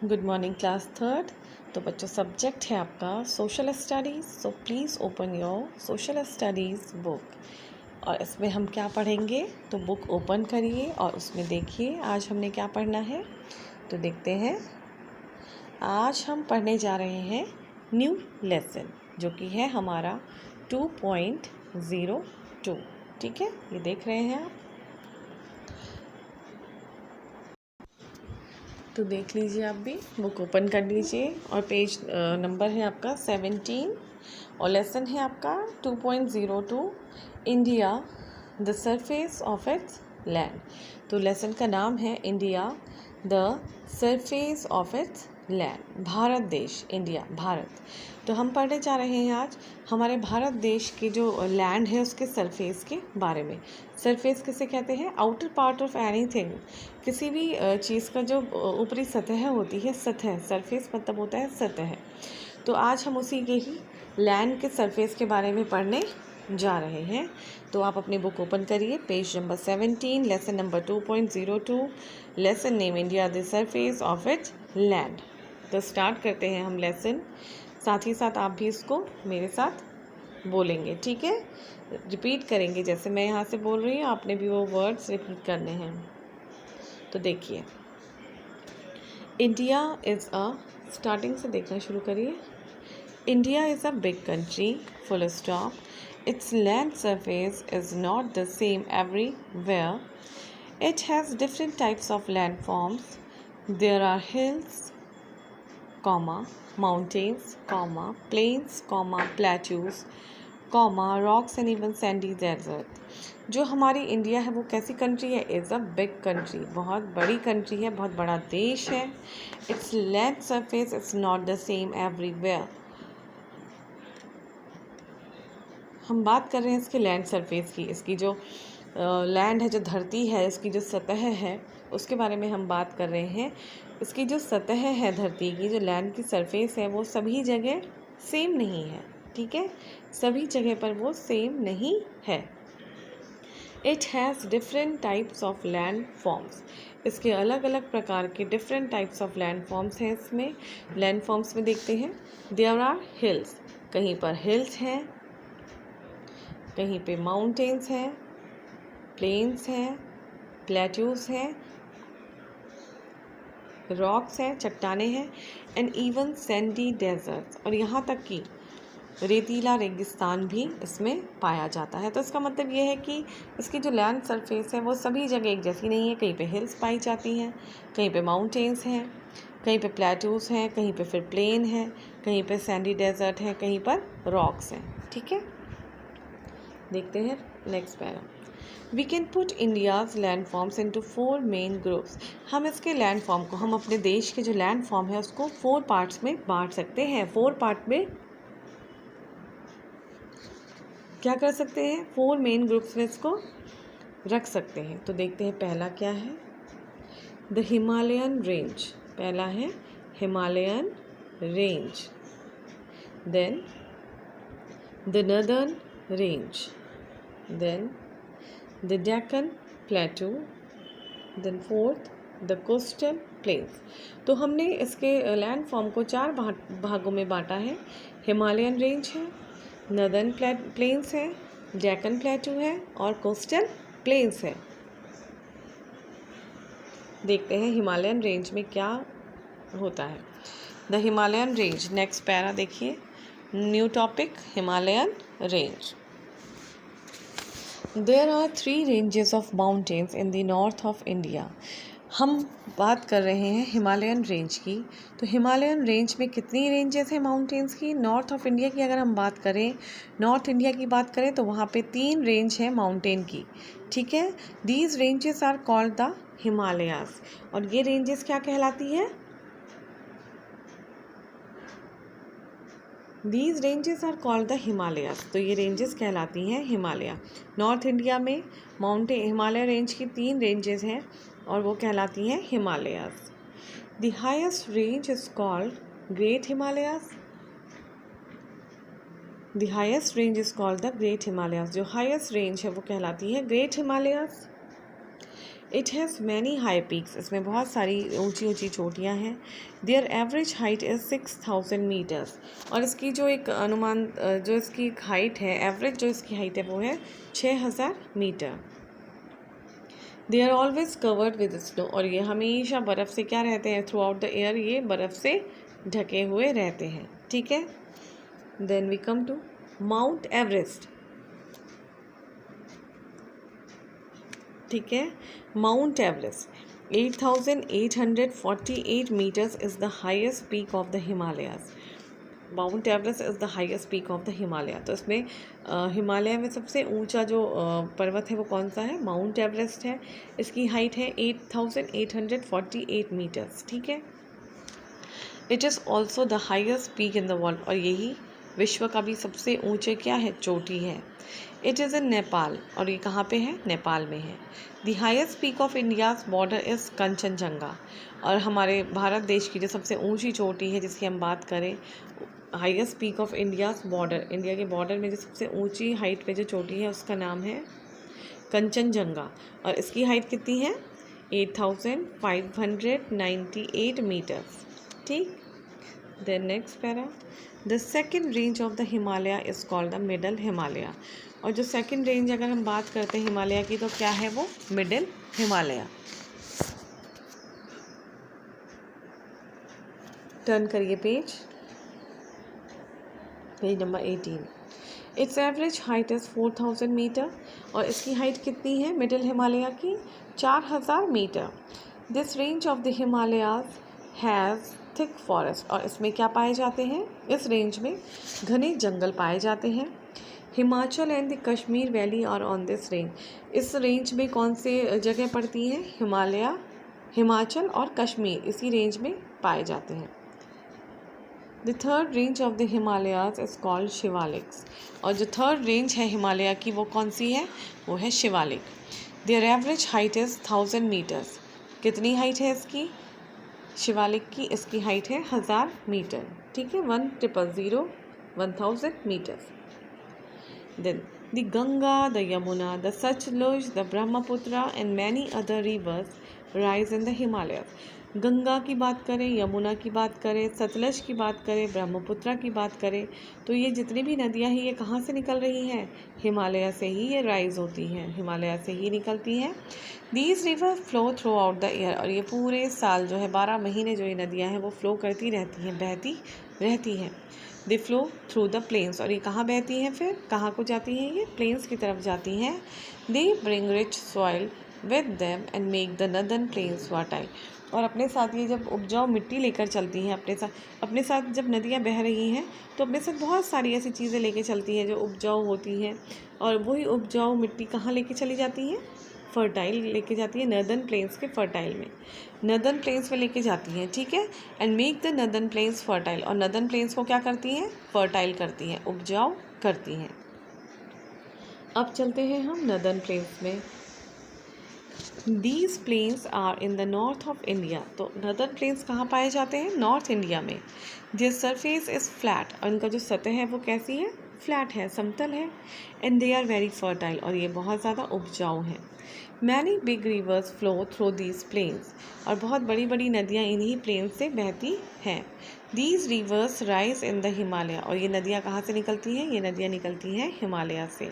Good morning class third. तो बच्चों subject है आपका social studies. So please open your social studies book. और इसमें हम क्या पढ़ेंगे, तो बुक ओपन करिए और उसमें देखिए आज हमने क्या पढ़ना है। तो देखते हैं, आज हम पढ़ने जा रहे हैं न्यू लेसन, जो कि है हमारा 2.02। ठीक है, ये देख रहे हैं आप। तो देख लीजिए, आप भी बुक ओपन कर लीजिए और पेज नंबर है आपका 17 और लेसन है आपका 2.02 India the surface of its land. तो लेसन का नाम है India the surface of its land, Bharat देश, इंडिया भारत। तो हम पढ़ने जा रहे हैं आज हमारे भारत देश के जो लैंड है उसके सरफेस के बारे में। सरफेस किसे कहते हैं? आउटर पार्ट ऑफ एनीथिंग, किसी भी चीज़ का जो ऊपरी सतह होती है, सतह, सरफेस मतलब होता है सतह। तो आज हम उसी के ही लैंड के सरफेस के बारे में पढ़ने जा रहे हैं। तो आप अपनी बुक ओपन करिए, page number 17, lesson number 2.02, lesson name India the surface of its land. तो स्टार्ट करते हैं हम लेसन। साथ ही साथ आप भी इसको मेरे साथ बोलेंगे, ठीक है? रिपीट करेंगे, जैसे मैं यहाँ से बोल रही हूँ आपने भी वो वर्ड्स रिपीट करने हैं। तो देखिए, इंडिया इज़ अ, स्टार्टिंग से देखना शुरू करिए। India is a big country, full stop. It's land surface is not the same everywhere. It has different types of landforms. There are hills, comma, mountains, comma, plains, comma, plateaus, comma, rocks and even sandy desert. जो हमारी India है वो कैसी country है? Is a big country, बहुत बड़ी country है, बहुत बड़ा देश है। It's land surface is not the same everywhere. हम बात कर रहे हैं इसके लैंड सरफेस की, इसकी जो लैंड है, जो धरती है, इसकी जो सतह है उसके बारे में हम बात कर रहे हैं। इसकी जो सतह है धरती की, जो लैंड की सरफेस है, वो सभी जगह सेम नहीं है, ठीक है? सभी जगह पर वो सेम नहीं है। It has different types of land forms. इसके अलग अलग प्रकार के different types of land forms हैं इसमें। लैंड फॉर्म्स में देखते हैं, देयर आर हिल्स, कहीं पर हिल्स हैं, कहीं पे माउंटेन्स हैं, प्लेन्स हैं, प्लेट्यूज हैं, रॉक्स हैं, चट्टाने हैं, एंड इवन सैंडी डेजर्ट्स, और यहाँ तक कि रेतीला रेगिस्तान भी इसमें पाया जाता है। तो इसका मतलब ये है कि इसकी जो लैंड सरफेस है वो सभी जगह एक जैसी नहीं है। कहीं पे हिल्स पाई जाती हैं, कहीं पे माउंटेन्स हैं, कहीं पे प्लेट्यूज हैं, कहीं पे फिर प्लेन है, कहीं पे सैंडी डेजर्ट है, कहीं पर रॉक्स हैं, ठीक है? देखते हैं next para. We can put India's land forms into 4 main groups. हम इसके लैंड फॉर्म को, हम अपने देश के जो लैंड फॉर्म है उसको 4 पार्ट्स में बांट सकते हैं। 4 पार्ट में क्या कर सकते हैं? 4 मेन ग्रुप्स में इसको रख सकते हैं। तो देखते हैं पहला क्या है। द हिमालयन रेंज, पहला है Himalayan range. Then the northern range, then the Deccan Plateau, then fourth the coastal plains। तो हमने इसके लैंड फॉर्म को 4 भागों में बांटा है। हिमालयन रेंज है, नदर्न प्लेन्स है, डेक्कन प्लेटू है और कोस्टल प्लेन्स है। देखते हैं हिमालयन रेंज में क्या होता है। The Himalayan range, next para देखिए, new topic, Himalayan range. There are 3 ranges of mountains in the north of India. हम बात कर रहे हैं हिमालयन रेंज की। तो हिमालयन रेंज में कितनी रेंजेस हैं माउंटेन्स की? नॉर्थ ऑफ इंडिया की अगर हम बात करें, नॉर्थ इंडिया की बात करें, तो वहाँ पे 3 रेंज है माउंटेन की, ठीक है? These ranges are called the Himalayas. और ये रेंजेस क्या कहलाती है? These ranges are called the Himalayas. तो ये रेंजेस कहलाती हैं हिमालय। नॉर्थ इंडिया में माउंटेन हिमालय रेंज की 3 रेंजेस हैं और वो कहलाती हैं Himalayas. The highest range is called great Himalayas. The highest range is called the great Himalayas. जो हाईएस्ट रेंज है वो कहलाती है great Himalayas. It has many high peaks, इसमें बहुत सारी ऊंची ऊंची चोटियाँ हैं। Their average height is 6000 metres, और इसकी जो एक अनुमान जो इसकी हाइट है, एवरेज जो इसकी हाइट है वो है 6000 metre. They are always covered with snow, और ये हमेशा बर्फ़ से क्या रहते हैं, थ्रू आउट द एयर ये बर्फ़ से ढके हुए रहते हैं। ठीक है, then we come to Mount Everest. ठीक है, Mount Everest 8848 metres is the highest peak of the Himalayas. Mount Everest is the highest peak of the Himalaya. तो इसमें हिमालय में सबसे ऊंचा जो पर्वत है वो कौन सा है, माउंट एवरेस्ट है। इसकी हाइट है 8848 मीटर्स। ठीक है, it is also the highest peak in the world, और यही विश्व का भी सबसे ऊंचे क्या है, चोटी है। इट इज़ इन नेपाल, और ये कहाँ पे है, नेपाल में है। The highest peak of India's border is Kanchenjunga, और हमारे भारत देश की जो सबसे ऊंची चोटी है जिसकी हम बात करें, highest peak of India's border, India के बॉर्डर में जो सबसे ऊंची हाइट पे जो चोटी है उसका नाम है कंचनजंगा, और इसकी हाइट कितनी है, 8598 मीटर्स। ठीक, then next para, the second range of the Himalaya is called the middle Himalaya, और जो सेकेंड रेंज अगर हम बात करते हैं हिमालय की तो क्या है वो, मिडिल हिमालय। टर्न करिए page number 18। Its average height is 4000 metre, और इसकी हाइट कितनी है मिडिल हिमालय की, 4000 metre. This range of the Himalayas has thick forest, और इसमें क्या पाए जाते हैं, इस रेंज में घने जंगल पाए जाते हैं। Himachal and the Kashmir valley are on this range, इस रेंज में कौन से जगह पड़ती हैं, हिमालय, हिमाचल और कश्मीर इसी रेंज में पाए जाते हैं। The third range of the Himalayas is called Shivaliks, और जो थर्ड रेंज है हिमालय की वो कौन सी है, वो है Shivalik. Their average height is 1000 metres, कितनी हाइट है इसकी, शिवालिक की, इसकी हाइट है 1000 मीटर। ठीक है, 1000 metres. Then the Ganga, the Yamuna, the Sutlej, the Brahmaputra and many other rivers rise in the Himalaya. Ganga की बात करें, यमुना की बात करें, सतलज की बात करें, ब्रह्मपुत्र की बात करें, तो ये जितनी भी नदियाँ हैं ये कहाँ से निकल रही हैं, हिमालय से ही ये राइज होती हैं, हिमालय से ही निकलती हैं। These river flow through out the year, और ये पूरे साल जो है 12 महीने जो ये नदियाँ हैं वो फ्लो करती रहती हैं, बहती रहती हैं। दे फ्लो थ्रू द प्लेन्स, और ये कहाँ बहती हैं, फिर कहाँ को जाती हैं, ये प्लेन्स की तरफ जाती हैं। They bring rich soil with them and make the northern plains fertile, और अपने साथ ये जब उपजाऊ मिट्टी लेकर चलती हैं, अपने साथ जब नदियाँ बह रही हैं तो अपने साथ बहुत सारी ऐसी चीज़ें लेके चलती हैं जो उपजाऊ होती हैं, और वही उपजाऊ मिट्टी कहाँ लेके चली जाती हैं, फर्टाइल लेके जाती है, नर्दर्न प्लेन्स के फर्टाइल में, नर्दर्न प्लेन्स में लेके जाती हैं। ठीक है, and make the northern plains fertile, और नर्दर्न प्लेन्स को क्या करती हैं, फर्टाइल करती हैं, उपजाऊ करती हैं। अब चलते हैं हम नर्दर्न प्लेन्स में। These plains are in the north of India, तो नर्दर्न प्लेन्स कहाँ पाए जाते हैं, नॉर्थ इंडिया में। दियर सरफेस इज़ फ्लैट, और इनका जो सतह है वो कैसी है, फ्लैट है, समतल है। And they are very fertile, और ये बहुत ज़्यादा उपजाऊ हैं। Many big rivers flow through these plains, और बहुत बड़ी बड़ी नदियाँ इन्हीं प्लेन्स से बहती हैं। These rivers rise in the Himalaya, और ये नदियाँ कहाँ से निकलती हैं, ये नदियाँ निकलती हैं हिमालय से।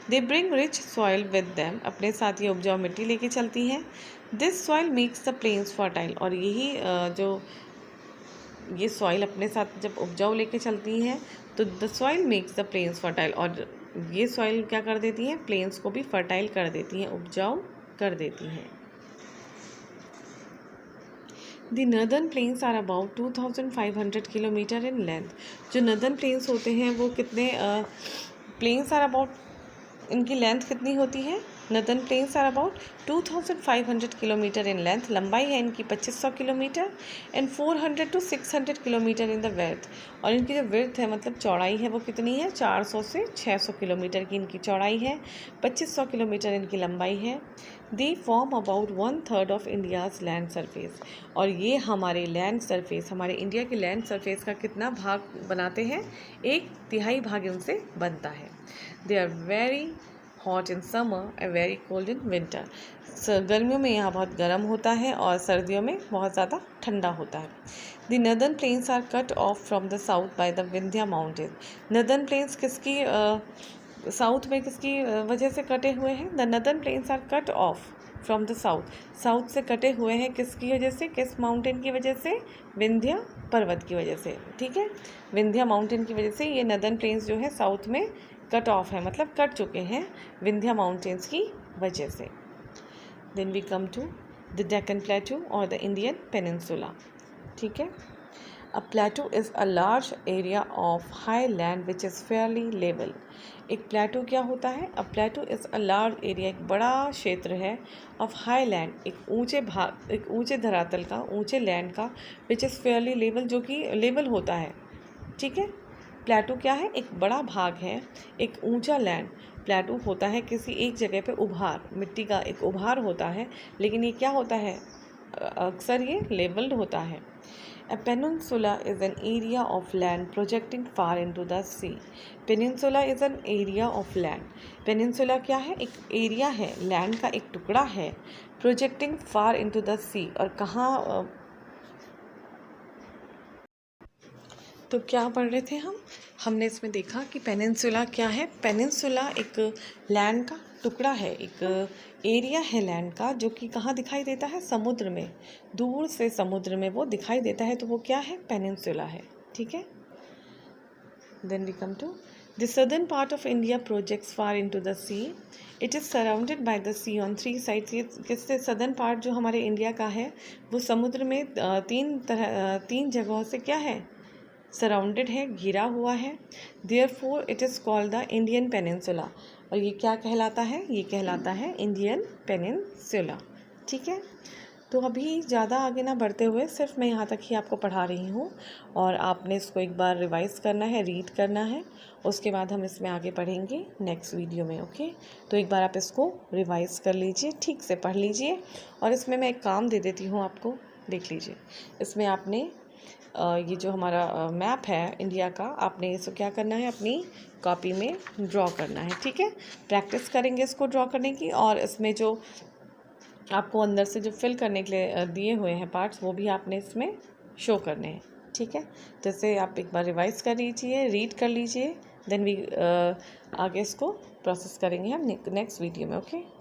They bring rich soil with them, अपने साथ ये उपजाऊ मिट्टी लेके चलती हैं। This soil makes the plains fertile, और यही जो ये सॉइल अपने साथ जब उपजाऊ लेके चलती हैं तो the soil makes the plains fertile, और ये सॉइल क्या कर देती हैं, प्लेन्स को भी फर्टाइल कर देती हैं, उपजाऊ कर देती हैं। The northern plains are about 2500 kilometre in length, जो नर्दर्न प्लेन्स होते हैं वो कितने प्लेन्स आर अबाउट, इनकी लेंथ कितनी होती है, northern plains are about 2500 kilometre in length, लंबाई है इनकी 2500 kilometre, and 400 to 600 kilometre in the width, और इनकी जो वर्थ है मतलब चौड़ाई है वो कितनी है, 400 से 600 किलोमीटर की इनकी चौड़ाई है, 2500 किलोमीटर इनकी लंबाई है। They form about 1/3 of India's land surface, और ये हमारे लैंड सरफेस, हमारे इंडिया के लैंड सरफेस का कितना भाग बनाते हैं, 1/3 भाग इनसे बनता है। They are very hot in summer and very cold in winter. गर्मियों में यहाँ बहुत गर्म होता है और सर्दियों में बहुत ज़्यादा ठंडा होता है। The northern plains are cut off from the south by the Vindhya mountain. Northern plains किसकी साउथ में किसकी वजह से कटे हुए हैं? The northern plains are cut off from the south, south से कटे हुए हैं किसकी वजह से, किस माउंटेन की वजह से? विंध्या पर्वत की वजह से। ठीक है, विंध्या माउंटेन की वजह से ये नदर्न प्लेन्स जो है साउथ में कट ऑफ है, मतलब कट चुके हैं विंध्या माउंटेन्स की वजह से। Then we come to the Deccan plateau और द इंडियन पेनिनसुला। ठीक है, a plateau is a large area of high land which is fairly level. एक प्लेटू क्या होता है? A plateau is a large area, एक बड़ा क्षेत्र है, ऑफ हाई लैंड, एक ऊंचे भाग, एक ऊंचे धरातल का, ऊंचे लैंड का, विच इज़ फेयरली लेवल, जो कि लेवल होता है। ठीक है, प्लेटू क्या है? एक बड़ा भाग है, एक ऊंचा लैंड। प्लेटू होता है किसी एक जगह पे उभार, मिट्टी का एक उभार होता है, लेकिन ये क्या होता है? अक्सर ये लेवल्ड होता है। A peninsula is an area of land projecting far into the sea. Peninsula is an area of land. Peninsula क्या है? एक एरिया है, लैंड का एक टुकड़ा है, projecting far into the sea। और कहाँ तो क्या पढ़ रहे थे हमने इसमें देखा कि पेनिनसुला क्या है? पेनिनसुला एक लैंड का टुकड़ा है, एक एरिया है लैंड का, जो कि कहाँ दिखाई देता है? समुद्र में, दूर से समुद्र में वो दिखाई देता है, तो वो क्या है? पेनिनसुला है। ठीक है, then we come to the southern part of India projects far into the sea. It is surrounded by the sea on 3 sides. ये किससे? सदर्न पार्ट जो हमारे इंडिया का है वो समुद्र में तीन जगहों से क्या है? सराउंडेड है, घिरा हुआ है। Therefore it is called the Indian peninsula. और ये क्या कहलाता है? ये कहलाता है इंडियन पेनिनसुला। ठीक है, तो अभी ज़्यादा आगे ना बढ़ते हुए सिर्फ मैं यहाँ तक ही आपको पढ़ा रही हूँ, और आपने इसको एक बार रिवाइज़ करना है, रीड करना है, उसके बाद हम इसमें आगे पढ़ेंगे नेक्स्ट वीडियो में। ओके, तो एक बार आप इसको रिवाइज़ कर लीजिए, ठीक से पढ़ लीजिए, और इसमें मैं एक काम दे देती हूँ आपको, देख लीजिए। इसमें आपने ये जो हमारा मैप है इंडिया का, आपने इसको क्या करना है? अपनी कॉपी में ड्रॉ करना है। ठीक है, प्रैक्टिस करेंगे इसको ड्रॉ करने की, और इसमें जो आपको अंदर से जो फिल करने के लिए दिए हुए हैं पार्ट्स, वो भी आपने इसमें शो करने हैं। ठीक है, तो इसे आप एक बार रिवाइज़ कर लीजिए, रीड कर लीजिए, देन वी आगे इसको प्रोसेस करेंगे हम नेक्स्ट वीडियो में। ओके।